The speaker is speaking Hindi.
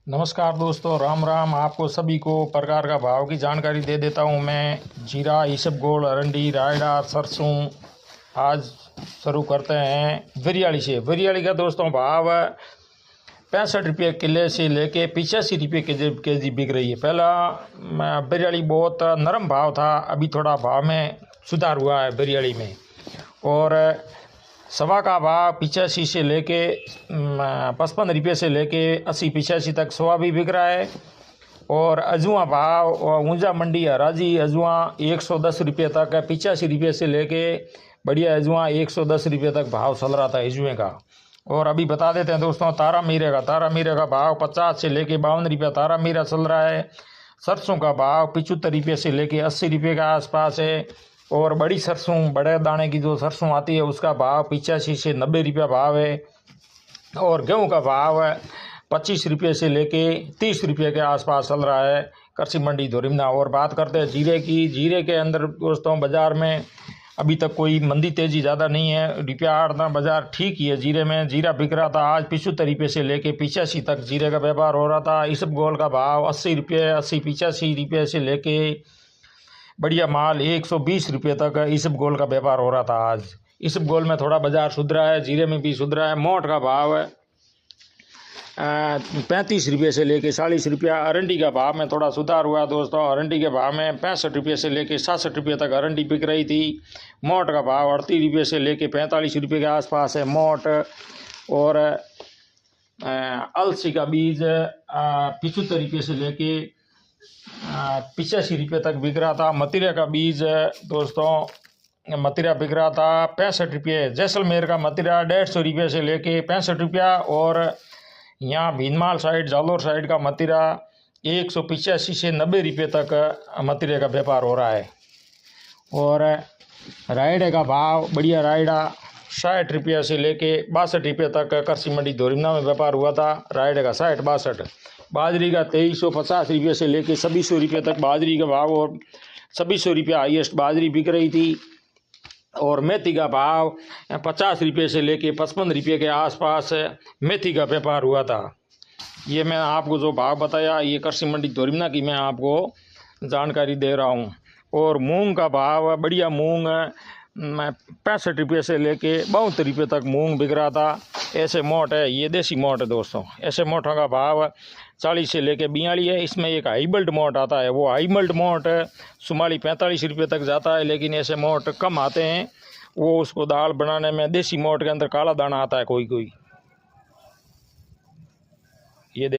नमस्कार दोस्तों, राम राम। आपको सभी को प्रकार का भाव की जानकारी दे देता हूं मैं। जीरा, ईसबगोल, अरंडी, रायडा, सरसों। आज शुरू करते हैं वरियाली से। वरियाली का दोस्तों भाव 65 रुपये किले से लेके 85 रुपये के जी बिक रही है। पहला वरियाली बहुत नरम भाव था, अभी थोड़ा भाव में सुधार हुआ है वरियाली में। और सवा का भाव 85 से लेके 55 रुपये से लेके 80-85 तक सवा भी बिक रहा है। और अजवा भाव ऊंजा मंडी हराजी अजवा 110 रुपये तक है। 85 रुपये से लेके बढ़िया अजवा 110 रुपये तक भाव चल रहा था अजवे का। और अभी बता देते हैं दोस्तों तारा मीरे का भाव 50 से लेके 52 रुपये तारा मीरा चल रहा है। सरसों का भाव 75 रुपये से लेके 80 रुपये के आसपास है। और बड़ी सरसों, बड़े दाने की जो सरसों आती है उसका भाव 85 से 90 रुपया भाव है। और गेहूं का भाव 25 रुपये से लेके 30 रुपये के आसपास चल रहा है कृषि मंडी धोरिमना। और बात करते हैं जीरे की। जीरे के अंदर दोस्तों बाज़ार में अभी तक कोई मंदी तेज़ी ज़्यादा नहीं है। रुपया 8 बाज़ार ठीक ही है जीरे में। जीरा बिक रहा था आज 75 रुपये से लेके 85 तक जीरे का व्यापार हो रहा था। इसबगोल का भाव 80 रुपये, 80-85 रुपये से लेके बढ़िया माल 120 रुपये तक इसबगोल का व्यापार हो रहा था आज। इसबगोल में थोड़ा बाजार सुधरा है, जीरे में भी सुधरा है। मोट का भाव 35 रुपये से लेके 40 रुपया। अरंडी का भाव में थोड़ा सुधार हुआ दोस्तों। अरंडी के भाव में 65 रुपये से लेके 67 रुपये तक अरंडी बिक रही थी। मोट का भाव 38 रुपये से लेके 45 रुपये के आसपास है मोट। और अलसी का बीज 75 रुपये से लेके 85 रुपये तक बिक रहा था। मतीरा का बीज दोस्तों मतीरा बिक रहा था 65 रुपये। जैसलमेर का मतीरा 150 रुपये से लेके 65 रुपया। और यहाँ भीनमाल साइड, जालोर साइड का मतीरा 185 से 90 रुपये तक मतीरे का व्यापार हो रहा है। और रायडे का भाव बढ़िया रायडा 60 रुपये से लेके 62 रुपये तक कृषि मंडी धोरिमना में व्यापार हुआ था। रायडे का 60-62। बाजरी का 2350 रुपये से लेके 2600 रुपये तक बाजरी का भाव। और 2600 रुपया हाईएस्ट बाजरी बिक रही थी। और मेथी का भाव 50 रुपये से लेके 55 रुपये के आसपास मेथी का व्यापार हुआ था। ये मैं आपको जो भाव बताया ये कृषि मंडी धोरिमना की मैं आपको जानकारी दे रहा हूँ। और मूंग का भाव बढ़िया मूंग 65 रुपये से लेके 72 रुपये तक मूंग बिक रहा था। ऐसे मोट है, ये देसी मोट है दोस्तों। ऐसे मोटों का भाव 40 से लेके 42 है। इसमें एक हाईबल्ड मोट आता है, वो हाईबल्ड मोट शुमाली 45 रुपये तक जाता है। लेकिन ऐसे मोट कम आते हैं, वो उसको दाल बनाने में देसी मोट के अंदर काला दाना आता है कोई कोई।